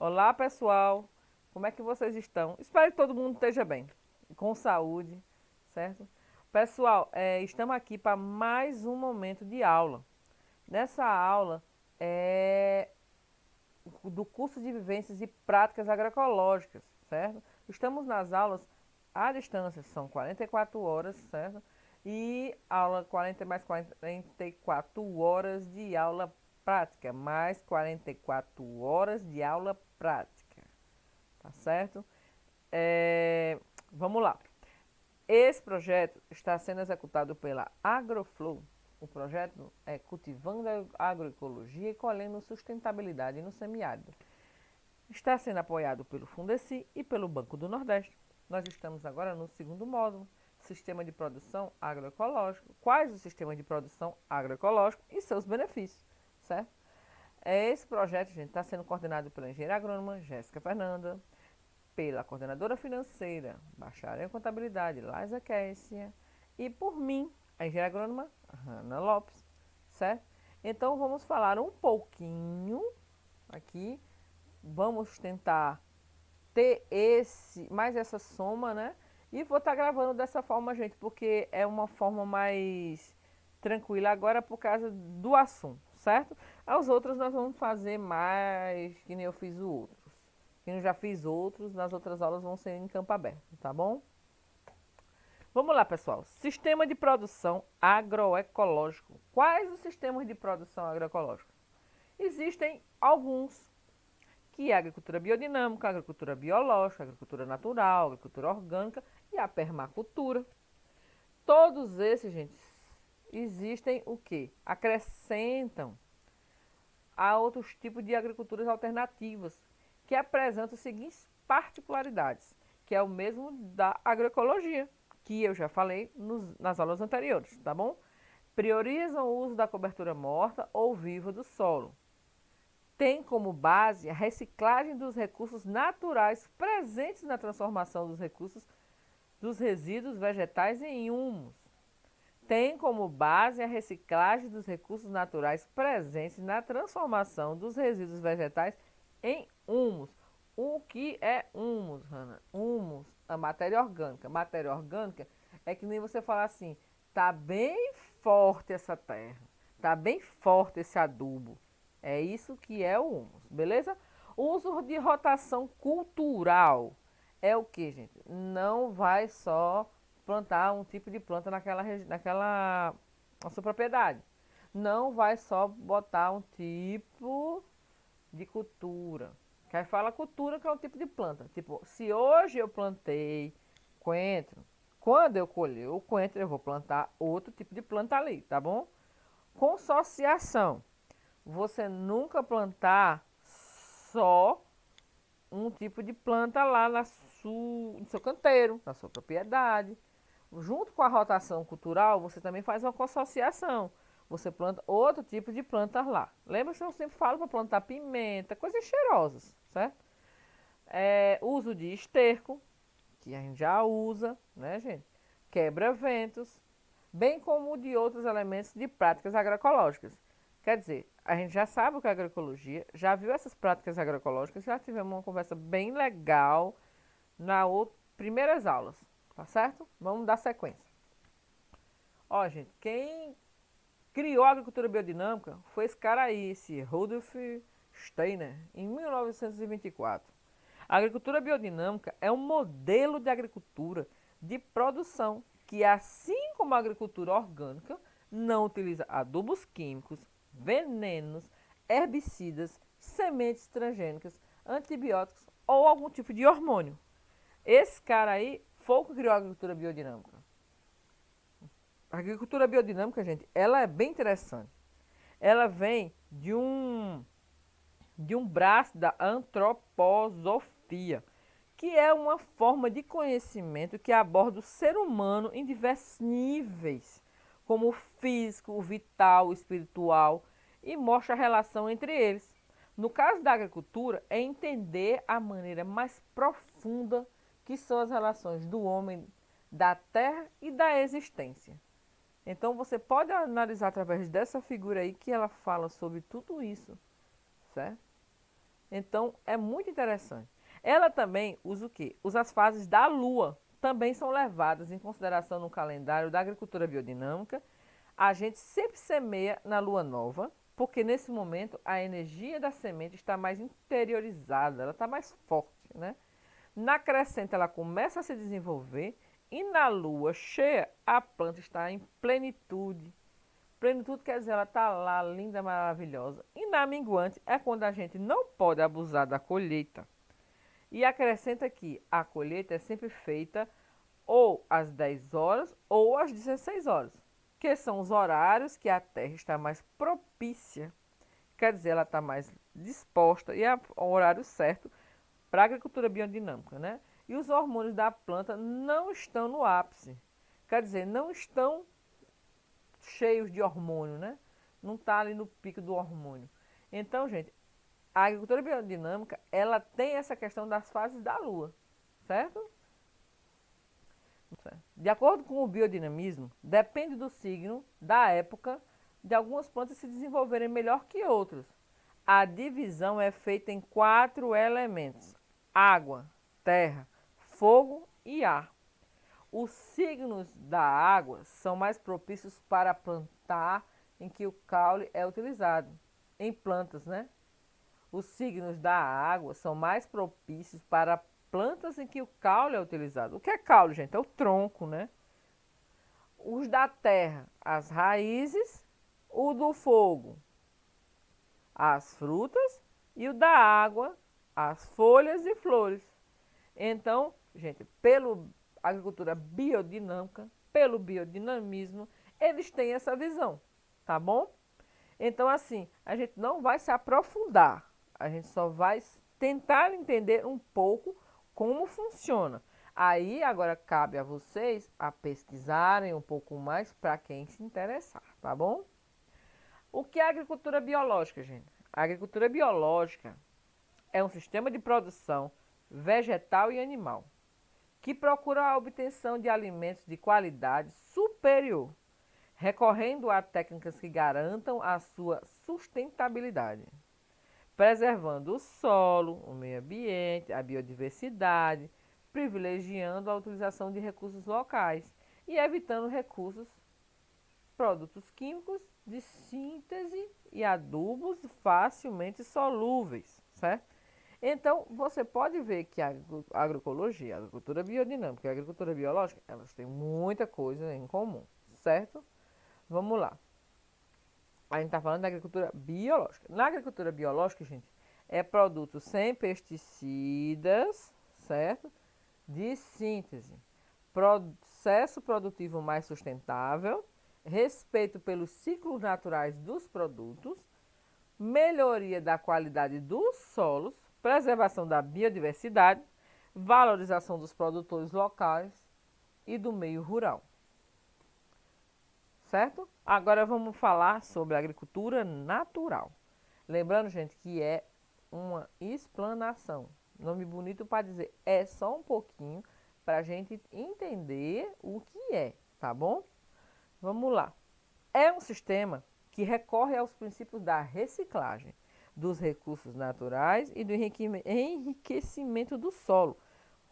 Olá, pessoal. Como é que vocês estão? Espero que todo mundo esteja bem, com saúde, certo? Pessoal, estamos aqui para mais um momento de aula. Nessa aula é do curso de vivências e práticas agroecológicas, certo? Estamos nas aulas à distância, são 44 horas, certo? E aula 40 mais 44 horas de aula prática, mais 44 horas de aula prática, tá certo? É, vamos lá. Esse projeto está sendo executado pela Agroflow. O projeto é Cultivando a Agroecologia e Colhendo Sustentabilidade no Semiárido. Está sendo apoiado pelo Fundeci e pelo Banco do Nordeste. Nós estamos agora no segundo módulo, Sistema de Produção Agroecológico. Quais os sistemas de produção agroecológico e seus benefícios, certo? Esse projeto, gente, está sendo coordenado pela engenheira agrônoma Jéssica Fernanda, pela coordenadora financeira, bacharel em contabilidade, Laisa Kessia, e por mim, a engenheira agrônoma Hanna Lopes, certo? Então vamos falar um pouquinho aqui, vamos tentar ter mais essa soma, né? E vou estar gravando dessa forma, gente, porque é uma forma mais tranquila agora por causa do assunto, certo? As outras nós vamos fazer mais que nem eu fiz o outros. Que eu já fiz outros, nas outras aulas vão ser em campo aberto, tá bom? Vamos lá, pessoal. Sistema de produção agroecológico. Quais os sistemas de produção agroecológica? Existem alguns, que é a agricultura biodinâmica, a agricultura biológica, a agricultura natural, a agricultura orgânica e a permacultura. Todos esses, gente, existem o quê? Acrescentam a outros tipos de agriculturas alternativas, que apresentam as seguintes particularidades, que é o mesmo da agroecologia, que eu já falei nas aulas anteriores, tá bom? Priorizam o uso da cobertura morta ou viva do solo. Tem como base a reciclagem dos recursos naturais presentes na transformação dos recursos dos resíduos vegetais em humus. Tem como base a reciclagem dos recursos naturais presentes na transformação dos resíduos vegetais em humus. O que é humus, Hanna? Humus, a matéria orgânica. Matéria orgânica é que nem você falar assim, tá bem forte essa terra, tá bem forte esse adubo. É isso que é o humus, beleza? O uso de rotação cultural é o que, gente? Não vai só plantar um tipo de planta naquela na sua propriedade. Não vai só botar um tipo de cultura. Que aí fala cultura que é um tipo de planta. Tipo, se hoje eu plantei coentro, quando eu colher o coentro eu vou plantar outro tipo de planta ali, tá bom? Consociação. Você nunca plantar só um tipo de planta lá no seu canteiro, na sua propriedade. Junto com a rotação cultural, você também faz uma consociação. Você planta outro tipo de plantas lá. Lembra que eu sempre falo para plantar pimenta, coisas cheirosas, certo? Uso de esterco, que a gente já usa, né, gente? Quebra-ventos, bem como de outros elementos de práticas agroecológicas. Quer dizer, a gente já sabe o que é agroecologia, já viu essas práticas agroecológicas, já tivemos uma conversa bem legal nas primeiras aulas, tá certo? Vamos dar sequência. Ó, gente, quem criou a agricultura biodinâmica foi esse cara aí, esse Rudolf Steiner, em 1924. A agricultura biodinâmica é um modelo de agricultura de produção que, assim como a agricultura orgânica, não utiliza adubos químicos, venenos, herbicidas, sementes transgênicas, antibióticos ou algum tipo de hormônio. Esse cara aí foi o que criou a agricultura biodinâmica. A agricultura biodinâmica, gente, ela é bem interessante. Ela vem de um braço da antroposofia, que é uma forma de conhecimento que aborda o ser humano em diversos níveis, como o físico, o vital, o espiritual, e mostra a relação entre eles. No caso da agricultura, é entender a maneira mais profunda que são as relações do homem, da terra e da existência. Então você pode analisar através dessa figura aí que ela fala sobre tudo isso, certo? Então, é muito interessante. Ela também usa o quê? Usa as fases da Lua. Também são levadas em consideração no calendário da agricultura biodinâmica. A gente sempre semeia na Lua nova, porque nesse momento a energia da semente está mais interiorizada, ela está mais forte, né? Na crescente ela começa a se desenvolver e na lua cheia a planta está em plenitude. Plenitude quer dizer ela está lá linda, maravilhosa. E na minguante é quando a gente não pode abusar da colheita. E acrescenta que a colheita é sempre feita ou às 10 horas ou às 16 horas, que são os horários que a terra está mais propícia, quer dizer, ela está mais disposta e é o horário certo para a agricultura biodinâmica, né? E os hormônios da planta não estão no ápice, quer dizer, não estão cheios de hormônio, né? Não está ali no pico do hormônio. Então, gente, a agricultura biodinâmica, ela tem essa questão das fases da lua, certo? De acordo com o biodinamismo, depende do signo, da época, de algumas plantas se desenvolverem melhor que outras. A divisão é feita em 4 elementos: água, terra, fogo e ar. Os signos da água são mais propícios para plantar em que o caule é utilizado. Em plantas, né? Os signos da água são mais propícios para plantas em que o caule é utilizado. O que é caule, gente? É o tronco, né? Os da terra, as raízes. O do fogo, as frutas. E o da água, as folhas e flores. Então, gente, pela agricultura biodinâmica, pelo biodinamismo, eles têm essa visão, tá bom? Então, assim, a gente não vai se aprofundar, a gente só vai tentar entender um pouco como funciona. Aí, agora cabe a vocês a pesquisarem um pouco mais para quem se interessar, tá bom? O que é agricultura biológica, gente? A agricultura biológica é um sistema de produção vegetal e animal que procura a obtenção de alimentos de qualidade superior, recorrendo a técnicas que garantam a sua sustentabilidade, preservando o solo, o meio ambiente, a biodiversidade, privilegiando a utilização de recursos locais e evitando produtos químicos de síntese e adubos facilmente solúveis, certo? Então, você pode ver que a agroecologia, a agricultura biodinâmica e a agricultura biológica, elas têm muita coisa em comum, certo? Vamos lá. A gente está falando da agricultura biológica. Na agricultura biológica, gente, é produto sem pesticidas, certo? De síntese. Processo produtivo mais sustentável, respeito pelos ciclos naturais dos produtos, melhoria da qualidade dos solos, preservação da biodiversidade, valorização dos produtores locais e do meio rural. Certo? Agora vamos falar sobre a agricultura natural. Lembrando, gente, que é uma explanação. Nome bonito para dizer é só um pouquinho para a gente entender o que é, tá bom? Vamos lá. É um sistema que recorre aos princípios da reciclagem dos recursos naturais e do enriquecimento do solo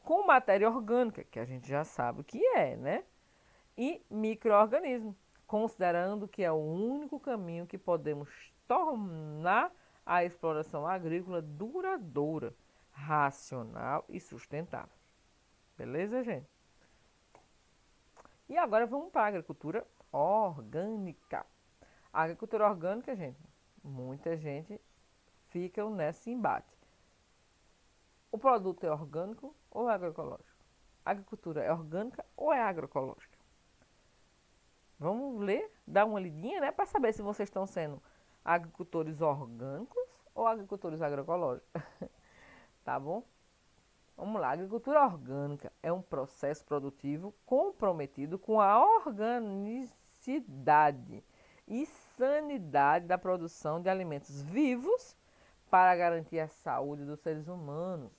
com matéria orgânica, que a gente já sabe o que é, né? E micro-organismos, considerando que é o único caminho que podemos tornar a exploração agrícola duradoura, racional e sustentável. Beleza, gente? E agora vamos para a agricultura orgânica. A agricultura orgânica, gente, muita gente fica nesse embate. O produto é orgânico ou é agroecológico? A agricultura é orgânica ou é agroecológica? Vamos ler, dar uma lidinha, né, para saber se vocês estão sendo agricultores orgânicos ou agricultores agroecológicos. Tá bom? Vamos lá. A agricultura orgânica é um processo produtivo comprometido com a organicidade e sanidade da produção de alimentos vivos para garantir a saúde dos seres humanos,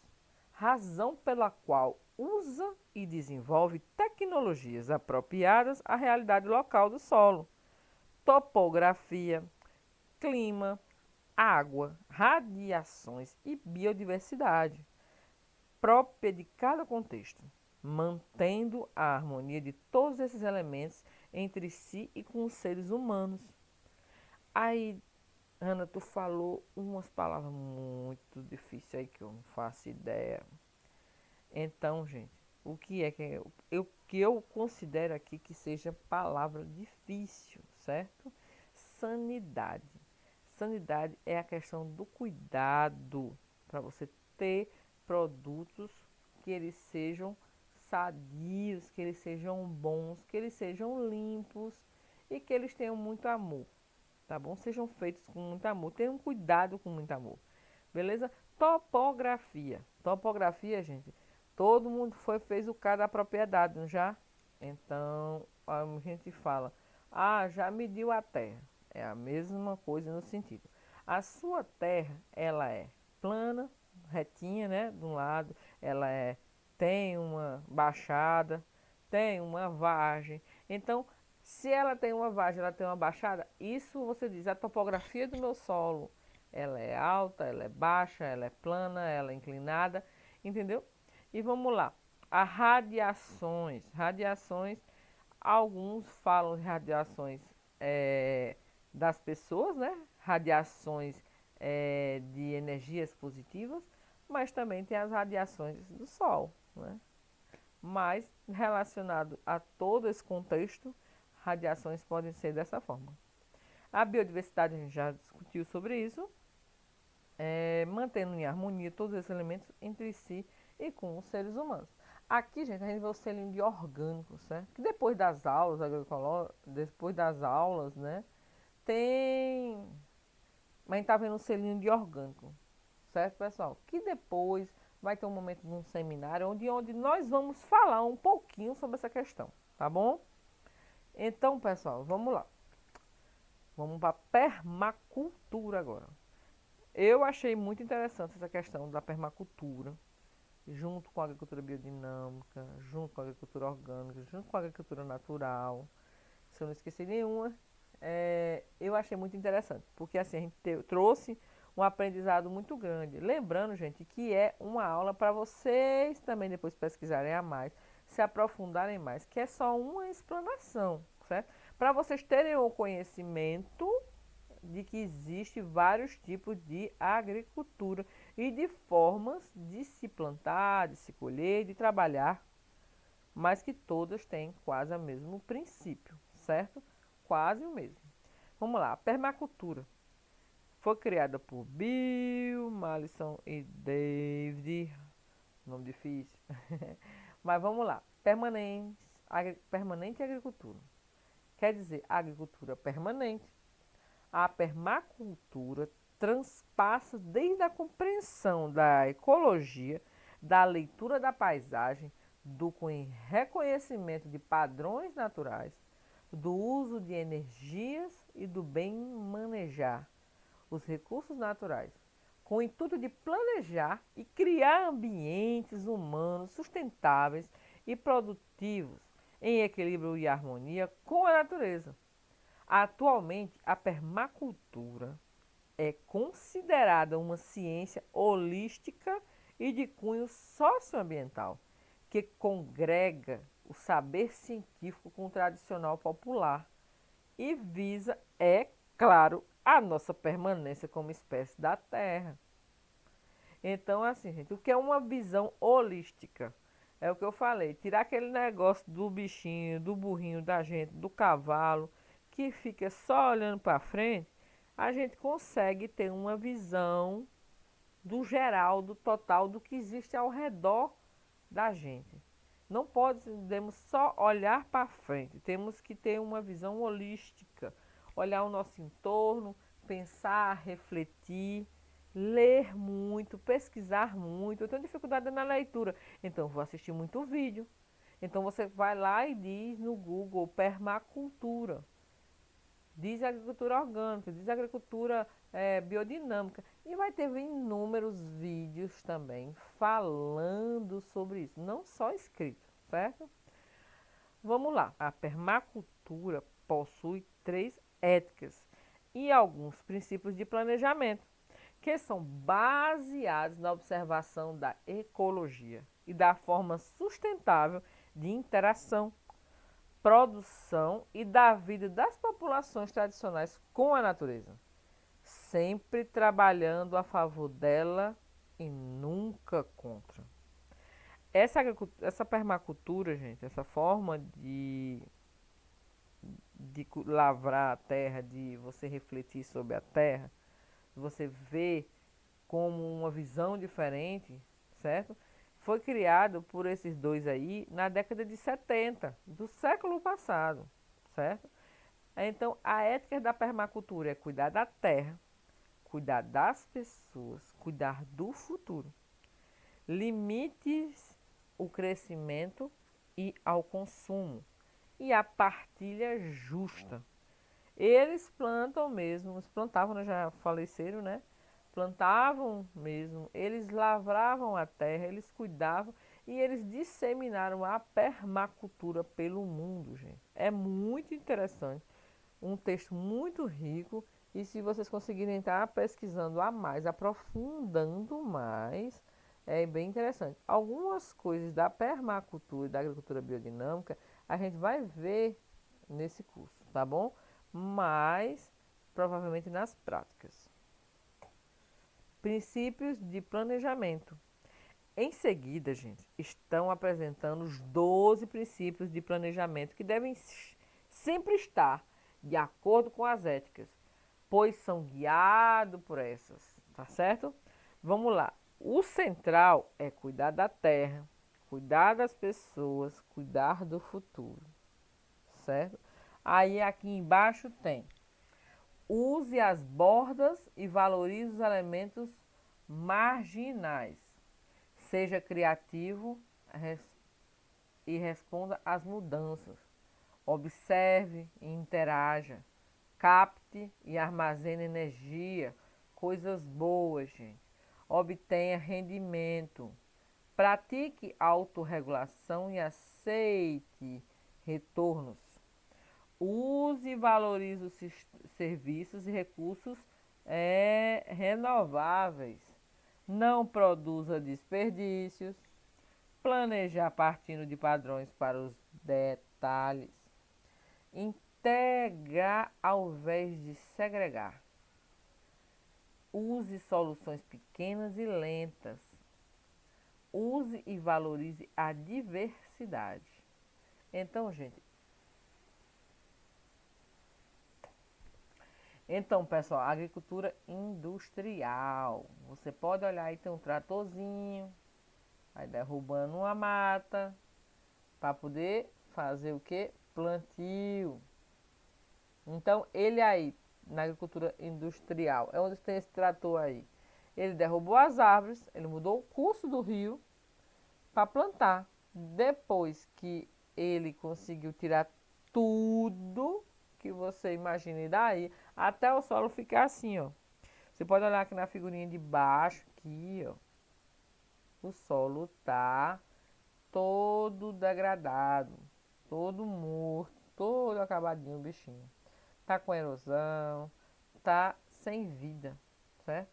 razão pela qual usa e desenvolve tecnologias apropriadas à realidade local do solo, topografia, clima, água, radiações e biodiversidade própria de cada contexto, mantendo a harmonia de todos esses elementos entre si e com os seres humanos. Aí, Ana, tu falou umas palavras muito difíceis aí que eu não faço ideia. Então, gente, o que é que eu considero aqui que seja palavra difícil, certo? Sanidade. Sanidade é a questão do cuidado para você ter produtos que eles sejam sadios, que eles sejam bons, que eles sejam limpos e que eles tenham muito amor, tá bom? Sejam feitos com muito amor, tenham cuidado com muito amor, beleza? Topografia. Topografia, gente, todo mundo fez o cara da propriedade, não já? Então, a gente fala, já mediu a terra. É a mesma coisa no sentido. A sua terra, ela é plana, retinha, né? De um lado, tem uma baixada, tem uma vargem. Então, se ela tem uma vargem, ela tem uma baixada, isso você diz, a topografia do meu solo, ela é alta, ela é baixa, ela é plana, ela é inclinada, entendeu? E vamos lá. As radiações. Radiações, alguns falam de radiações das pessoas, né? Radiações de energias positivas, mas também tem as radiações do Sol, né? Mas relacionado a todo esse contexto, radiações podem ser dessa forma. A biodiversidade, a gente já discutiu sobre isso, mantendo em harmonia todos esses elementos entre si e com os seres humanos. Aqui, gente, a gente vê o selinho de orgânicos, certo? Que depois das aulas depois das aulas, né, tem... Mas a gente tá vendo o selinho de orgânico, certo, pessoal? Que depois vai ter um momento num seminário onde nós vamos falar um pouquinho sobre essa questão, tá bom? Então, pessoal, vamos lá. Vamos para permacultura agora. Eu achei muito interessante essa questão da permacultura, junto com a agricultura biodinâmica, junto com a agricultura orgânica, junto com a agricultura natural. Se eu não esqueci nenhuma, eu achei muito interessante, porque assim a gente trouxe um aprendizado muito grande. Lembrando, gente, que é uma aula para vocês também depois pesquisarem a mais, se aprofundarem mais, que é só uma explanação, certo? Para vocês terem o conhecimento de que existe vários tipos de agricultura e de formas de se plantar, de se colher, de trabalhar, mas que todas têm quase o mesmo princípio, certo? Quase o mesmo. Vamos lá, a permacultura foi criada por Bill, Malison e David, nome difícil, mas vamos lá, permanente agricultura, quer dizer agricultura permanente. A permacultura transpassa desde a compreensão da ecologia, da leitura da paisagem, do reconhecimento de padrões naturais, do uso de energias e do bem manejar os recursos naturais, com o intuito de planejar e criar ambientes humanos sustentáveis e produtivos em equilíbrio e harmonia com a natureza. Atualmente, a permacultura é considerada uma ciência holística e de cunho socioambiental, que congrega o saber científico com o tradicional popular e visa, é claro, a nossa permanência como espécie da Terra. Então, assim, gente, o que é uma visão holística? É o que eu falei, tirar aquele negócio do bichinho, do burrinho, da gente, do cavalo, que fica só olhando para frente, a gente consegue ter uma visão do geral, do total, do que existe ao redor da gente. Não podemos só olhar para frente, temos que ter uma visão holística, olhar o nosso entorno, pensar, refletir, ler muito, pesquisar muito. Eu tenho dificuldade na leitura, então vou assistir muito vídeo. Então você vai lá e diz no Google permacultura, diz agricultura orgânica, diz agricultura biodinâmica e vai ter inúmeros vídeos também falando sobre isso, não só escrito, certo? Vamos lá, a permacultura possui três éticas. e alguns princípios de planejamento, que são baseados na observação da ecologia e da forma sustentável de interação, produção e da vida das populações tradicionais com a natureza, sempre trabalhando a favor dela e nunca contra. Essa permacultura, gente, essa forma de lavrar a terra, de você refletir sobre a terra, você ver como uma visão diferente, certo? Foi criado por esses dois aí na década de 70 do século passado, certo? Então, a ética da permacultura é cuidar da terra, cuidar das pessoas, cuidar do futuro. Limites o crescimento e ao consumo e a partilha justa. Eles plantam mesmo, eles plantavam, né, já faleceram, né? Plantavam mesmo, eles lavravam a terra, eles cuidavam e eles disseminaram a permacultura pelo mundo, gente. É muito interessante, um texto muito rico e se vocês conseguirem estar pesquisando a mais, aprofundando mais, é bem interessante. Algumas coisas da permacultura e da agricultura biodinâmica a gente vai ver nesse curso, tá bom? Mas provavelmente nas práticas. Princípios de planejamento. Em seguida, gente, estão apresentando os 12 princípios de planejamento que devem sempre estar de acordo com as éticas, pois são guiados por essas, tá certo? Vamos lá. O central é cuidar da terra, cuidar das pessoas, cuidar do futuro, certo? Aí aqui embaixo tem: use as bordas e valorize os elementos marginais. Seja criativo e responda às mudanças. Observe e interaja. Capte e armazene energia. Coisas boas, gente. Obtenha rendimento. Pratique autorregulação e aceite retornos. Use e valorize os serviços e recursos renováveis. Não produza desperdícios. Planejar partindo de padrões para os detalhes. Integrar ao invés de segregar. Use soluções pequenas e lentas. Use e valorize a diversidade. Então, gente, pessoal, agricultura industrial. Você pode olhar aí, tem um tratorzinho, aí derrubando uma mata, para poder fazer o que? Plantio. Então, ele aí, na agricultura industrial, é onde tem esse trator aí. Ele derrubou as árvores, ele mudou o curso do rio para plantar. Depois que ele conseguiu tirar tudo que você imagine daí, até o solo ficar assim, ó. Você pode olhar aqui na figurinha de baixo, aqui, ó. O solo tá todo degradado, todo morto, todo acabadinho o bichinho. Tá com erosão, tá sem vida, certo?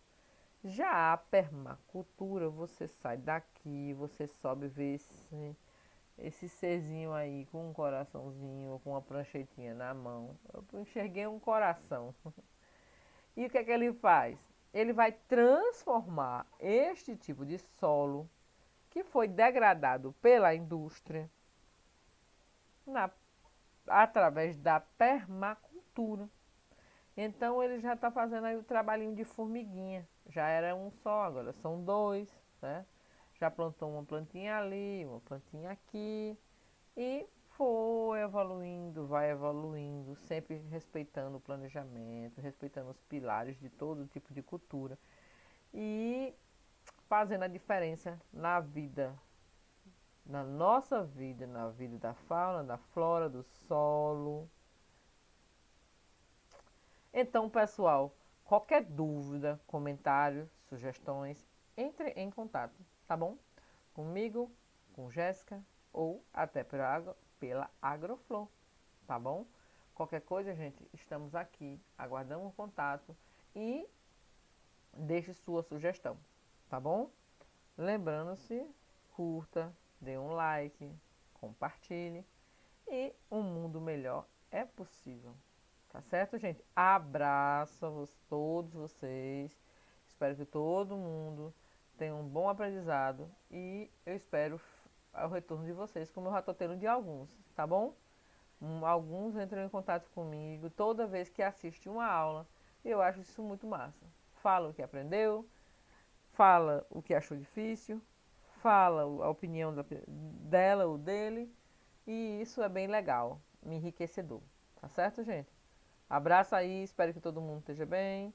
Já a permacultura, você sai daqui, você sobe e vê esse serzinho aí com um coraçãozinho, com uma pranchetinha na mão. Eu enxerguei um coração. E o que é que ele faz? Ele vai transformar este tipo de solo que foi degradado pela indústria na, através da permacultura. Então ele já está fazendo aí o trabalhinho de formiguinha. Já era um só, agora são dois, né? Já plantou uma plantinha ali, uma plantinha aqui e foi evoluindo, vai evoluindo, sempre respeitando o planejamento, respeitando os pilares de todo tipo de cultura e fazendo a diferença na vida, na nossa vida, na vida da fauna, da flora, do solo. Então, pessoal, qualquer dúvida, comentário, sugestões, entre em contato, tá bom? Comigo, com Jéssica ou até pela Agroflow, tá bom? Qualquer coisa, gente, estamos aqui, aguardamos o contato e deixe sua sugestão, tá bom? Lembrando-se, curta, dê um like, compartilhe e um mundo melhor é possível. Tá certo, gente? Abraço a todos vocês. Espero que todo mundo tenha um bom aprendizado e eu espero o retorno de vocês, como eu já estou tendo de alguns, tá bom? Alguns entram em contato comigo toda vez que assiste uma aula e eu acho isso muito massa. Fala o que aprendeu, fala o que achou difícil, fala a opinião dela ou dele e isso é bem legal, me enriquecedor. Tá certo, gente? Abraço aí, espero que todo mundo esteja bem.